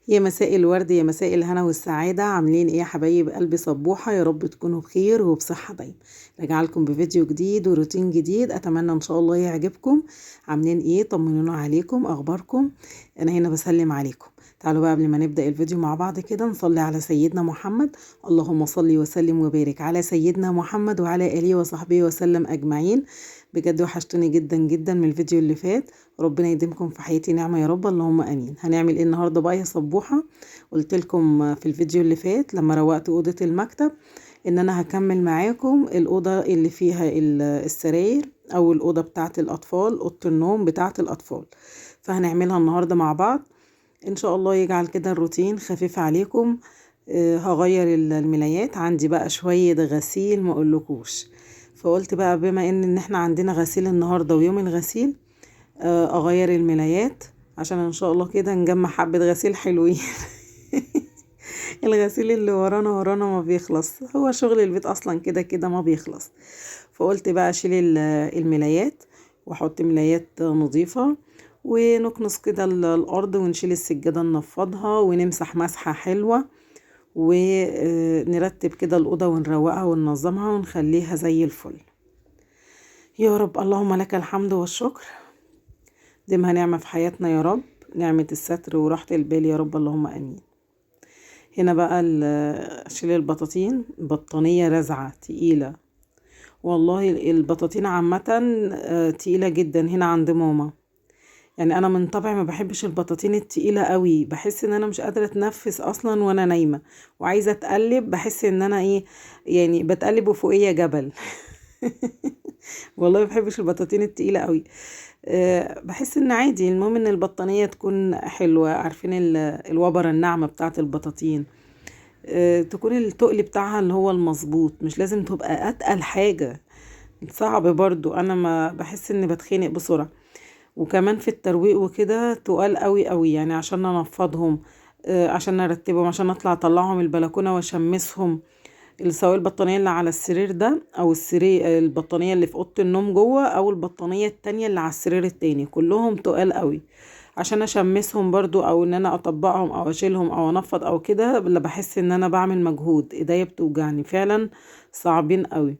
يا مساء الورد، يا مساء الهنا والسعادة. عاملين ايه يا حبايب قلبي؟ صبوحة، يا رب تكونوا بخير وبصحة دايما. راجعه لكم بفيديو جديد وروتين جديد، اتمنى ان شاء الله يعجبكم. عاملين ايه؟ طمنونا عليكم، اخباركم؟ انا هنا بسلم عليكم. تعالوا بقى قبل ما نبدأ الفيديو مع بعض كده نصلي على سيدنا محمد. اللهم صل وسلم وبارك على سيدنا محمد وعلى آله وصحبه وسلم أجمعين. بجد وحشتوني جدا جدا من الفيديو اللي فات. ربنا يديمكم في حياتي نعمة يا رب، اللهم امين. هنعمل ايه النهارده بقى يا صبوحة؟ قلت لكم في الفيديو اللي فات لما روقت اوضة المكتب ان انا هكمل معاكم الاوضة اللي فيها السراير، او الاوضة بتاعة الاطفال، اوضة النوم بتاعة الاطفال. فهنعملها النهارده مع بعض ان شاء الله، يجعل كده الروتين خفيف عليكم. هغير الملايات، عندي بقى شوية غسيل ما اقولكوش. فقلت بقى بما ان احنا عندنا غسيل النهارده ويوم الغسيل، اغير الملايات عشان ان شاء الله كده نجمع حبة غسيل حلوين. الغسيل اللي ورانا ما بيخلص، هو شغل البيت اصلا كده كده ما بيخلص. فقلت بقى اشيل الملايات واحط ملايات نظيفة، ونكنس كده الارض ونشيل السجادة ننفضها ونمسح مسحة حلوة، ونرتب كده الأوضة ونروقها وننظمها ونخليها زي الفل. يا رب اللهم لك الحمد والشكر، ديمها نعمة في حياتنا يا رب، نعمة الستر وراحة البال يا رب، اللهم امين. هنا بقى اشيل البطاطين، بطانية رزعة تقيلة والله. البطاطين عامة تقيلة جدا هنا عند ماما. يعني انا من طبعي ما بحبش البطاطين التقيلة قوي، بحس ان انا مش قادرة اتنفس اصلا وانا نايمة وعايزة اتقلب، بحس ان انا ايه، يعني بتقلب وفوقية جبل. والله ما بحبش البطاطين التقيلة قوي. بحس ان عادي، المهم ان البطانية تكون حلوة، عارفين الوبرة الناعمة بتاعة البطاطين، تكون التقل بتاعها اللي هو المظبوط، مش لازم تبقى اتقل حاجة. صعب برضو، انا ما بحس اني بتخنق بسرعة. وكمان في الترويق وكده تقال قوي قوي، يعني عشان انفضهم، عشان ارتبهم، عشان اطلعهم البلكونة واشمسهم. سواء البطانية اللي على السرير ده، او السرير البطانية اللي في اوضة النوم جوه، او البطانية التانية اللي على السرير التاني، كلهم تقال قوي. عشان اشمسهم برضو، او ان انا اطبقهم او اشيلهم او انفض او كده، اللي بحس ان انا بعمل مجهود، ايديا بتوجعني فعلا، صعبين قوي.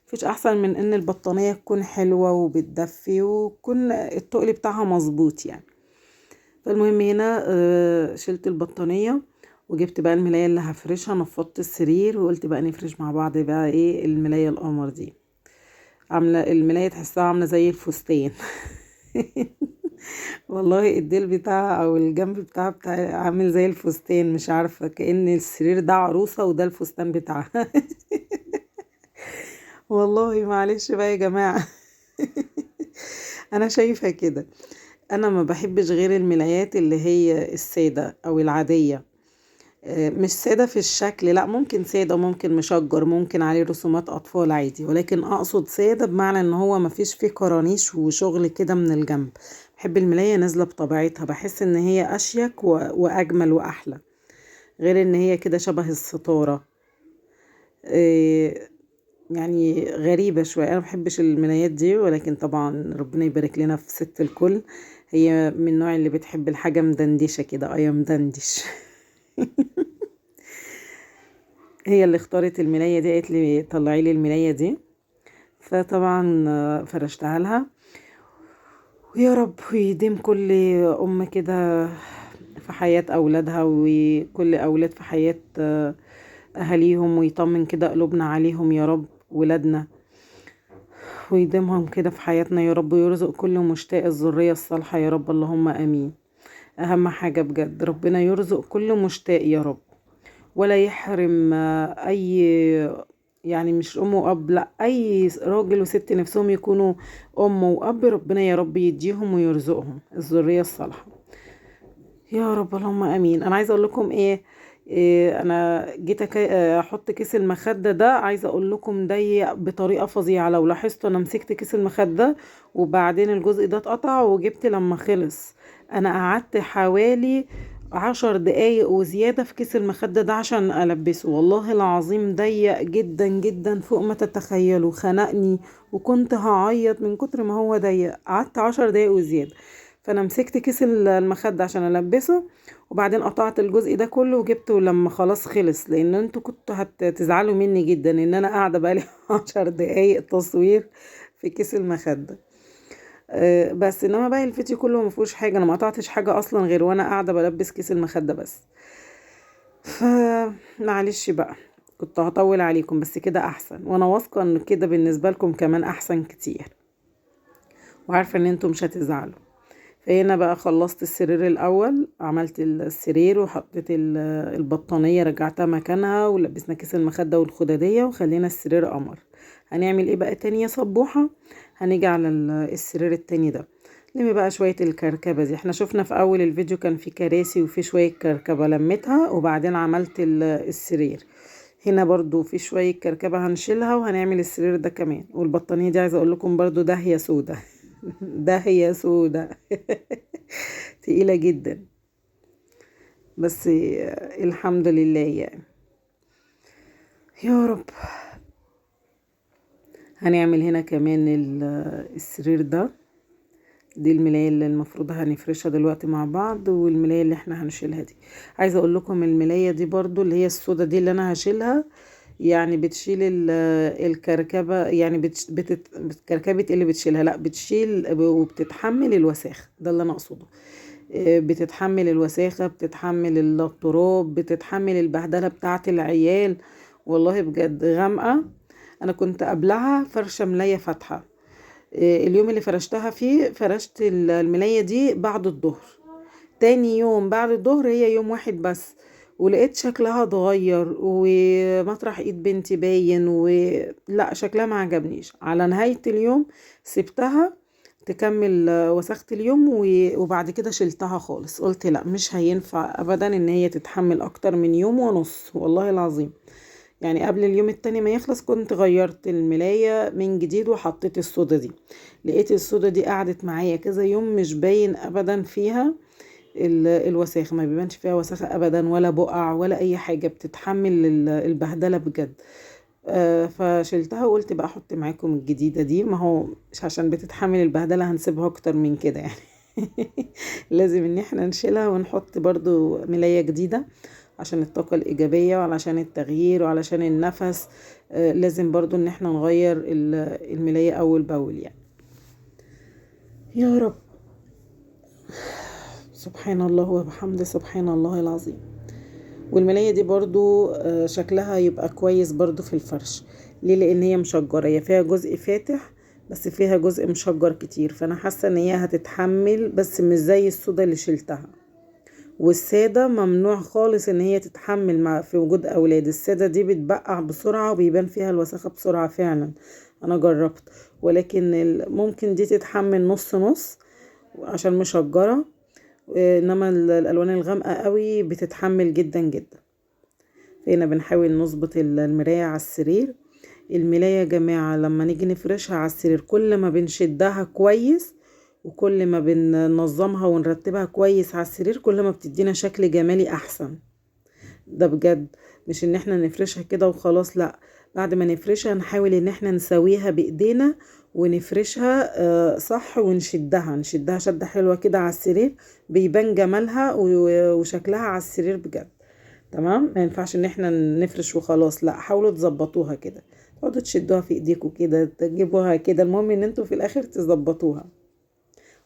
مفيش احسن من ان البطانية تكون حلوة وبتدفي وتكون التقل بتاعها مظبوط يعني. فالمهم هنا شلت البطانية وجبت بقى الملاية اللي هفرشها، نفضت السرير وقلت بقى نفرش مع بعض بقى ايه الملاية القمر دي. عاملة الملاية تحسها عاملة زي الفستان. والله الديل بتاعها او الجنب بتاعها عامل زي الفستان، مش عارفة، كأن السرير ده عروسة وده الفستان بتاعها. والله معلش بقى يا جماعة. انا شايفة كده. انا ما بحبش غير الملايات اللي هي السادة او العادية، مش سادة في الشكل، لا، ممكن سادة، ممكن مشجر، ممكن عليه رسومات أطفال عادي، ولكن أقصد سادة بمعنى إن هو مفيش فيه كرانيش وشغل كده من الجنب. بحب الملاية نازلة بطبيعتها، بحس إن هي أشيك وأجمل وأحلى، غير إن هي كده شبه الستارة. يعني غريبة شوية، أنا مبحبش الملايات دي، ولكن طبعا ربنا يبارك لنا في ست الكل. هي من النوع اللي بتحب الحاجة مدندشة كده، أيا مدندش. هي اللي اختارت الملاية دي، قالت لي طلعي لي الملاية دي. فطبعا فرشتها لها. ويا رب يديم كل ام كده في حياة اولادها، وكل اولاد في حياة اهاليهم، ويطمن كده قلوبنا عليهم يا رب، ولادنا، ويديمهم كده في حياتنا يا رب، ويرزق كل مشتاق الذرية الصالحة يا رب، اللهم امين. اهم حاجة بجد ربنا يرزق كل مشتاق يا رب، ولا يحرم اي، يعني مش ام واب، لا، اي راجل وست نفسهم يكونوا ام واب، ربنا يا رب يديهم ويرزقهم الذرية الصالحة يا رب، اللهم امين. انا عايزه اقول لكم إيه انا جيت احط كيس المخده ده، عايزه اقول لكم ضيق بطريقه فظيعه. لو لاحظتوا انا مسكت كيس المخده وبعدين الجزء ده اتقطع، وجبت لما خلص انا قعدت حوالي 10 دقايق وزياده في كيس المخده ده عشان البسه. والله العظيم ضيق جدا جدا فوق ما تتخيلوا، خنقني وكنت هعيط من كتر ما هو ضيق. قعدت 10 دقايق وزياده، فانا مسكت كيس المخدة عشان البسه، وبعدين قطعت الجزء ده كله وجبته لما خلاص خلص، لان انتوا كنتوا هتزعلوا مني جدا ان انا قاعده بقالي 10 دقايق تصوير في كيس المخده. بس انما بقى الفيديو كله ما فيهوش حاجه، انا ما قطعتش حاجه اصلا غير وانا قاعده بلبس كيس المخده بس. فمعلش بقى، كنت هطول عليكم بس كده احسن، وانا واثقه ان كده بالنسبه لكم كمان احسن كتير، وعارفه ان انتم مش هتزعلوا. فهنا بقى خلصت السرير الاول، عملت السرير وحطيت البطانيه رجعتها مكانها، ولبسنا كيس المخده والخداديه وخلينا السرير قمر. هنعمل ايه بقى تاني يا صبوحه؟ هنيجي على السرير التاني ده، لمي بقى شويه الكركبه دي. احنا شفنا في اول الفيديو كان في كراسي وفي شويه كركبه، لميتها وبعدين عملت السرير. هنا برضو في شويه كركبه هنشيلها وهنعمل السرير ده كمان. والبطانيه دي عايزه اقول لكم برضو داهيه سودا داهيه سودا تقيله جدا، بس الحمد لله يعني. يا رب. هنعمل هنا كمان السرير ده، دي الملاية اللي المفروض هنفرشها دلوقتي مع بعض، والملاية اللي احنا هنشيلها دي. عايزة اقول لكم الملاية دي برضو اللي هي السودا دي اللي انا هشيلها، يعني بتشيل الكركبة، يعني كركبة اللي بتشيلها، لا بتشيل وبتتحمل الوساخ، ده اللي انا اقصده. بتتحمل الوساخة، بتتحمل التراب، بتتحمل البهدلة بتاعة العيال. والله بجد غامقة. انا كنت قبلها فرشة ملاية فاتحة، اليوم اللي فرشتها فيه فرشت الملاية دي بعد الظهر. تاني يوم بعد الظهر هي يوم واحد بس، ولقيت شكلها اتغير ومطرح ايد بنتي باين، لا شكلها ما عجبنيش. على نهاية اليوم سبتها تكمل وسخة اليوم، وبعد كده شلتها خالص. قلت لا مش هينفع ابدا ان هي تتحمل اكتر من يوم ونص، والله العظيم. يعني قبل اليوم التاني ما يخلص كنت غيرت الملاية من جديد وحطيت الصودا دي. لقيت الصودا دي قعدت معايا كذا يوم مش باين ابدا فيها الوساخة، ما بيبانش فيها وساخة ابدا ولا بقع ولا اي حاجة، بتتحمل البهدلة بجد. فشلتها وقلت بقى احط معاكم الجديدة دي، ما هو مش عشان بتتحمل البهدلة هنسيبها اكتر من كده يعني. لازم ان احنا نشيلها ونحط برضو ملاية جديدة عشان الطاقة الإيجابية وعلشان التغيير وعلشان النفس. لازم برضو ان احنا نغير الملاية أول بأول يعني. يا رب. سبحان الله وبحمده، سبحان الله العظيم. والملاية دي برضو شكلها يبقى كويس برضو في الفرش. ليه؟ لأن هي مشجرة، هي فيها جزء فاتح بس فيها جزء مشجر كتير، فأنا حاسة ان هي هتتحمل، بس مش زي السودا اللي شلتها. والسادة ممنوع خالص ان هي تتحمل في وجود اولاد. السادة دي بتبقع بسرعة وبيبان فيها الوساخة بسرعة فعلا، انا جربت. ولكن ممكن دي تتحمل نص نص عشان مشجرة، انما الالوان الغامقة قوي بتتحمل جدا جدا. هنا بنحاول نظبط المراية على السرير. الملاية يا جماعة لما نيجي نفرشها على السرير كل ما بنشدها كويس وكل ما بننظمها ونرتبها كويس على السرير كل ما بتدينا شكل جمالي احسن. ده بجد، مش ان احنا نفرشها كده وخلاص، لا. بعد ما نفرشها نحاول ان احنا نسويها بايدينا ونفرشها صح، نشدها شدة حلوة كده على السرير، بيبان جمالها وشكلها على السرير بجد. تمام. ما ينفعش ان احنا نفرش وخلاص، لا، حاولوا تظبطوها كده، تقعدوا تشدوها في ايديكوا كده، تجيبوها كده، المهم ان انتوا في الاخر تظبطوها.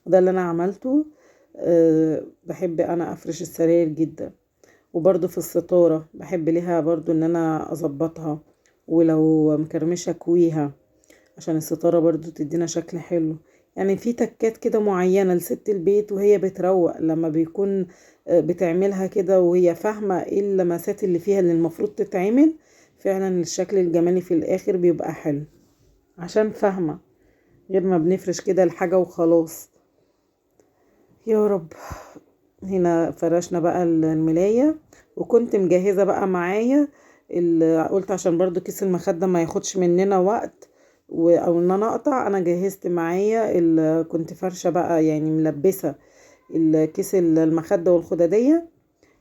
وده اللي انا عملته. بحب انا افرش السراير جدا، وبرضو في الستارة بحب ليها برضو ان انا اظبطها، ولو مكرمشة كويها عشان الستارة برضو تدينا شكل حلو. يعني في تكات كده معينة لست البيت وهي بتروق لما بيكون بتعملها كده وهي فاهمة ايه اللمسات اللي فيها اللي المفروض تتعمل. فعلا الشكل الجمالي في الاخر بيبقى حلو عشان فاهمة، غير ما بنفرش كده الحاجة وخلاص. يا رب. هنا فرشنا بقى الملاية، وكنت مجهزة بقى معايا قلت عشان برضو كيس المخدة ما ياخدش مننا وقت او ان انا اقطع. انا جهزت معايا كنت فرشة بقى يعني ملبسة الكيس المخدة والخدادية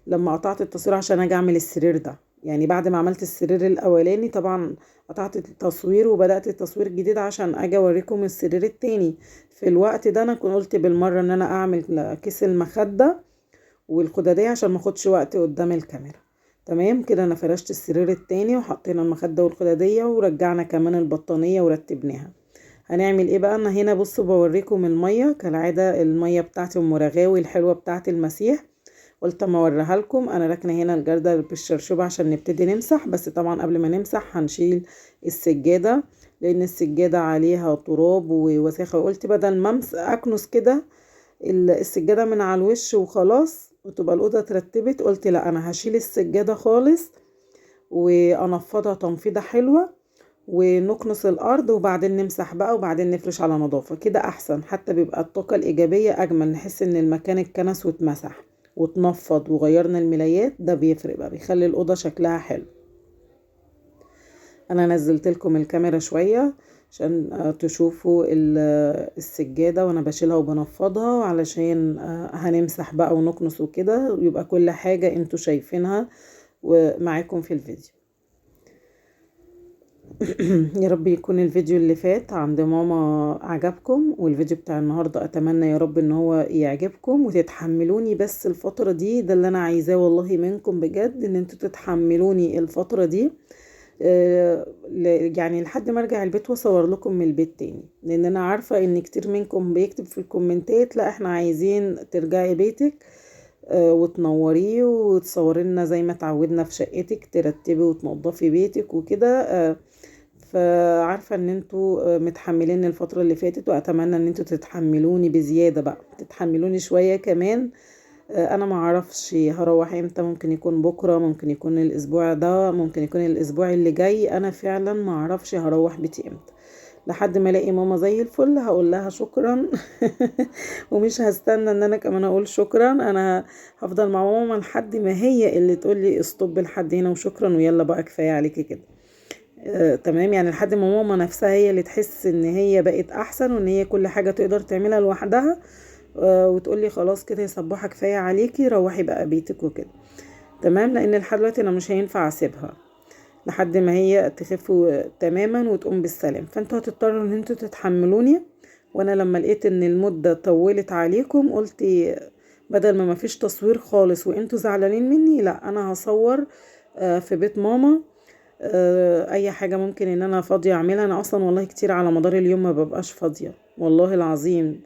لما قطعت التصوير عشان اجي اعمل السرير ده. يعني بعد ما عملت السرير الاولاني طبعا قطعت التصوير وبدأت التصوير جديد عشان اجي اوريكم السرير التاني. في الوقت ده انا كنت قلت بالمرة ان انا اعمل كيس المخدة والخدادية عشان ما اخدش وقت قدام الكاميرا. تمام كده انا فرشت السرير التاني وحطينا المخدة والخدادية ورجعنا كمان البطانية ورتبناها. هنعمل ايه بقى؟ انا هنا بصوا بوريكم المية كالعادة، المية بتاعتي ام رغاوي الحلوة بتاعت المسيح، قلت اما اوريها لكم. انا راكنه هنا الجردل بالشرشوبة عشان نبتدي نمسح، بس طبعا قبل ما نمسح هنشيل السجادة لان السجادة عليها تراب ووساخة، وقلت بدل ما اكنس كده السجادة من على الوش وخلاص وتبقى الأوضة اترتبت، قلت لا انا هشيل السجادة خالص وانفضها تنفيضة حلوة ونكنس الارض وبعدين نمسح بقى وبعدين نفرش على نظافة، كده احسن. حتى بيبقى الطاقة الايجابية اجمل، نحس ان المكان اتكنس واتمسح وتنفض وغيرنا الملايات، ده بيفرق بقى، بيخلي الأوضة شكلها حلو. انا نزلت لكم الكاميرا شوية عشان تشوفوا السجادة وانا بشيلها وبنفضها، علشان هنمسح بقى ونكنس وكده، يبقى كل حاجة انتوا شايفينها ومعاكم في الفيديو. يا رب يكون الفيديو اللي فات عند ماما عجبكم، والفيديو بتاع النهاردة اتمنى يا رب ان هو يعجبكم وتتحملوني بس الفترة دي، ده اللي انا عايزاه والله منكم بجد، ان انتوا تتحملوني الفترة دي يعني لحد ما ارجع البيت واصور لكم من البيت تاني، لان انا عارفة ان كتير منكم بيكتب في الكومنتات لا احنا عايزين ترجعي بيتك وتنوريه وتصوري لنا زي ما تعودنا في شقتك، ترتبي وتنظفي بيتك وكده. فعارفة ان انتوا متحملين الفترة اللي فاتت، واتمنى ان انتوا تتحملوني بزيادة بقى، تتحملوني شوية كمان. انا ما اعرفش هروح امتى، ممكن يكون بكرة، ممكن يكون الاسبوع ده، ممكن يكون الاسبوع اللي جاي، انا فعلا ما اعرفش هروح بيتي امتى. لحد ما الاقي ماما زي الفل هقول لها شكرا ومش هستنى ان انا كمان اقول شكرا، انا هفضل مع ماما لحد ما هي اللي تقول لي استوب لحد هنا وشكرا ويلا بقى كفاية عليكي كده. تمام، يعني لحد ما ماما نفسها هي اللي تحس ان هي بقت احسن وان هي كل حاجة تقدر تعملها لوحدها، وتقولي خلاص كده يا صباحة كفاية عليكي روحي بقى بيتك وكده. تمام، لان لحد دلوقتي انا مش هينفع اسيبها لحد ما هي تخف تماما وتقوم بالسلام، فانتوا هتضطروا ان انتوا تتحملوني. وانا لما لقيت ان المدة طولت عليكم قلت بدل ما مفيش تصوير خالص وانتوا زعلانين مني، لا انا هصور في بيت ماما اي حاجة ممكن ان انا فاضية اعملها. انا اصلا والله كتير على مدار اليوم ما ببقاش فاضية، والله العظيم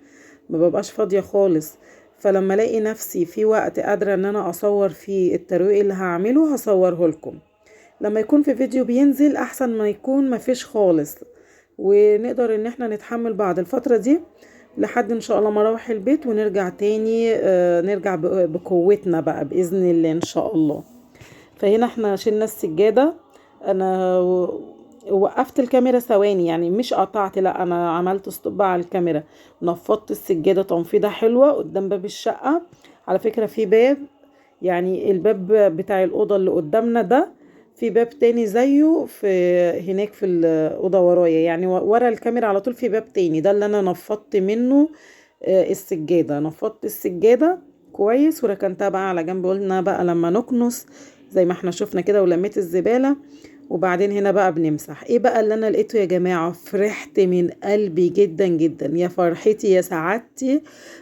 ما ببقاش فاضية خالص، فلما الاقي نفسي في وقت قادرة ان انا اصور فيه الترويق اللي هعمله هصوره لكم. لما يكون في فيديو بينزل احسن ما يكون ما فيش خالص، ونقدر ان احنا نتحمل بعد الفترة دي لحد ان شاء الله ما اروح البيت ونرجع تاني، نرجع بقوتنا بقى بإذن الله ان شاء الله. فهنا احنا شلنا السجادة، انا وقفت الكاميرا ثواني، يعني مش قطعت، لا انا عملت ستوب على الكاميرا، نفضت السجادة تنفيضة حلوة قدام باب الشقة. على فكرة في باب، يعني الباب بتاع الأوضة اللي قدامنا ده في باب تاني زيه في هناك في الأوضة ورايا، يعني ورا الكاميرا على طول في باب تاني، ده اللي انا نفضت منه السجادة. نفضت السجادة كويس وركنتها بقى على جنب، قلنا بقى لما نكنس زي ما احنا شفنا كده، ولميت الزبالة وبعدين هنا بقى بنمسح. ايه بقى اللي انا لقيته يا جماعة؟ فرحت من قلبي جدا جدا، يا فرحتي يا سعادتي،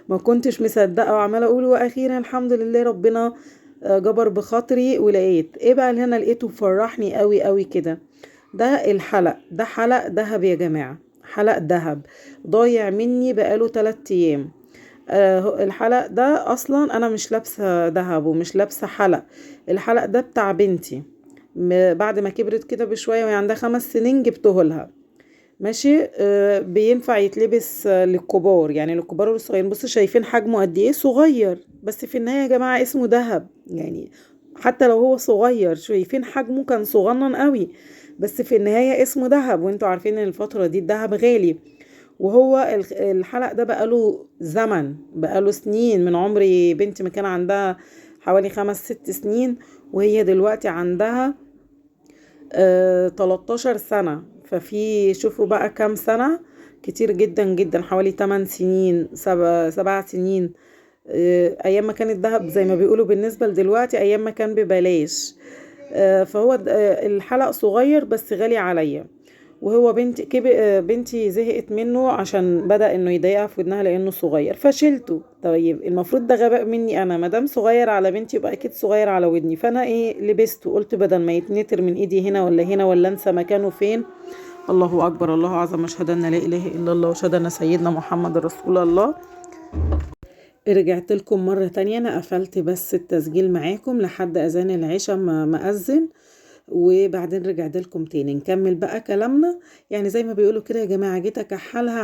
ما كنتش مصدقة وعمالة اقول واخيرا الحمد لله ربنا جبر بخاطري. ولقيت ايه بقى اللي انا لقيته فرحني قوي قوي كده؟ ده الحلق، ده حلق دهب يا جماعة، حلق دهب ضايع مني بقاله 3 ايام. الحلق ده اصلا انا مش لابسه دهب ومش لابسه حلق، الحلق ده بتاع بنتي بعد ما كبرت كده بشويه وهي عندها 5 سنين جبته لها. ماشي، بينفع يتلبس للكبار، يعني للكبار والصغيرين. بصوا شايفين حجمه قد ايه؟ صغير، بس في النهايه يا جماعه اسمه دهب، يعني حتى لو هو صغير شايفين حجمه كان صغنن قوي، بس في النهايه اسمه دهب. وانتوا عارفين ان الفتره دي الدهب غالي، وهو الحلق ده بقاله زمن، بقاله سنين من عمري بنتي ما كان عندها حوالي 5 6 سنين، وهي دلوقتي عندها 13 سنة. ففي شوفوا بقى كام سنة، كتير جدا جدا، حوالي 8 سنين 7 سنين. ايام ما كان الذهب زي ما بيقولوا بالنسبة لدلوقتي ايام ما كان ببلاش. فهو الحلق صغير بس غالي عليا، وهو بنتي زهقت منه عشان بدأ انه يضايقها في ودنها لانه صغير فشلته. طيب المفروض ده غباء مني انا، مادام صغير على بنتي يبقى اكيد صغير على ودني. فانا ايه لبسته، قلت بدل ما يتنتر من ايدي هنا ولا هنا ولا انسى مكانه فين. الله اكبر، الله اعظم، اشهد ان لا اله الا الله واشهد ان سيدنا محمد رسول الله. رجعت لكم مرة تانية، انا قفلت بس التسجيل معاكم لحد اذان العشاء ما اذن، وبعدين رجعت لكم تاني نكمل بقى كلامنا. يعني زي ما بيقولوا كده يا جماعة، جيت اكحلها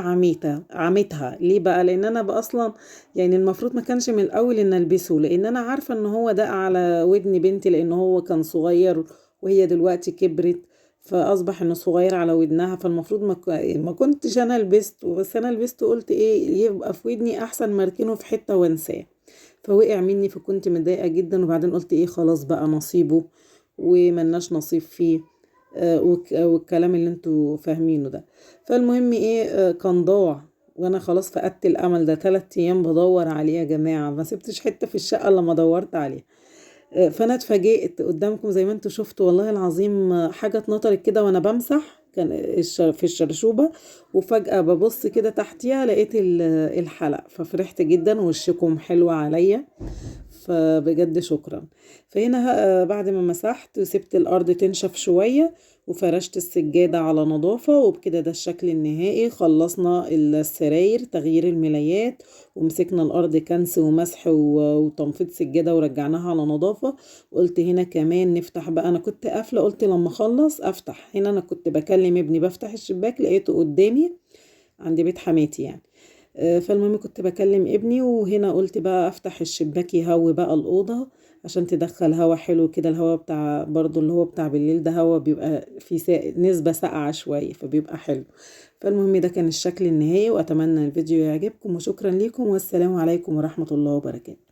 عميتها ليه بقى؟ لان انا بقى اصلا يعني المفروض ما كانش من الاول ان البسه، لان انا عارفة ان هو ده على ودن بنتي لان هو كان صغير وهي دلوقتي كبرت، فاصبح انه صغير على ودنها. فالمفروض ما كنتش انا لبسته، بس انا لبسته قلت ايه يبقى في ودني احسن ما اركنه في حتة وانساه. فوقع مني فكنت متضايقة جدا، وبعدين قلت ايه خلاص بقى نصيبه وملناش نصيب فيه. والكلام اللي انتوا فاهمينه ده. فالمهم ايه كان ضاع، وانا خلاص فقدت الامل. ده 3 ايام بدور عليه يا جماعة، ما سبتش حتة في الشقة الا لما دورت عليه. فانا اتفاجئت قدامكم زي ما انتوا شفتوا والله العظيم. حاجة اتنطرت كده وانا بمسح كان في الشرشوبة، وفجأة ببص كده تحتيها لقيت الحلق. ففرحت جدا، وشكم حلو عليا، فبجد شكرا. فهنا بعد ما مسحت سبت الأرض تنشف شوية، وفرشت السجادة على نظافة، وبكده ده الشكل النهائي. خلصنا السراير تغيير الملايات، ومسكنا الأرض كنس ومسح وتنفيض سجادة ورجعناها على نظافة. قلت هنا كمان نفتح بقى، أنا كنت قافلة قلت لما أخلص أفتح. هنا أنا كنت بكلم ابني بفتح الشباك لقيته قدامي عند بيت حماتي يعني. فالمهم كنت بكلم ابني، وهنا قلت بقى افتح الشباك يهوي بقى الأوضة عشان تدخل هوا حلو كده. الهوا بتاع برضو اللي هو بتاع بالليل ده هوا بيبقى فيه نسبة ساقعة شوية فبيبقى حلو. فالمهم ده كان الشكل النهائي، وأتمنى الفيديو يعجبكم، وشكرا لكم، والسلام عليكم ورحمة الله وبركاته.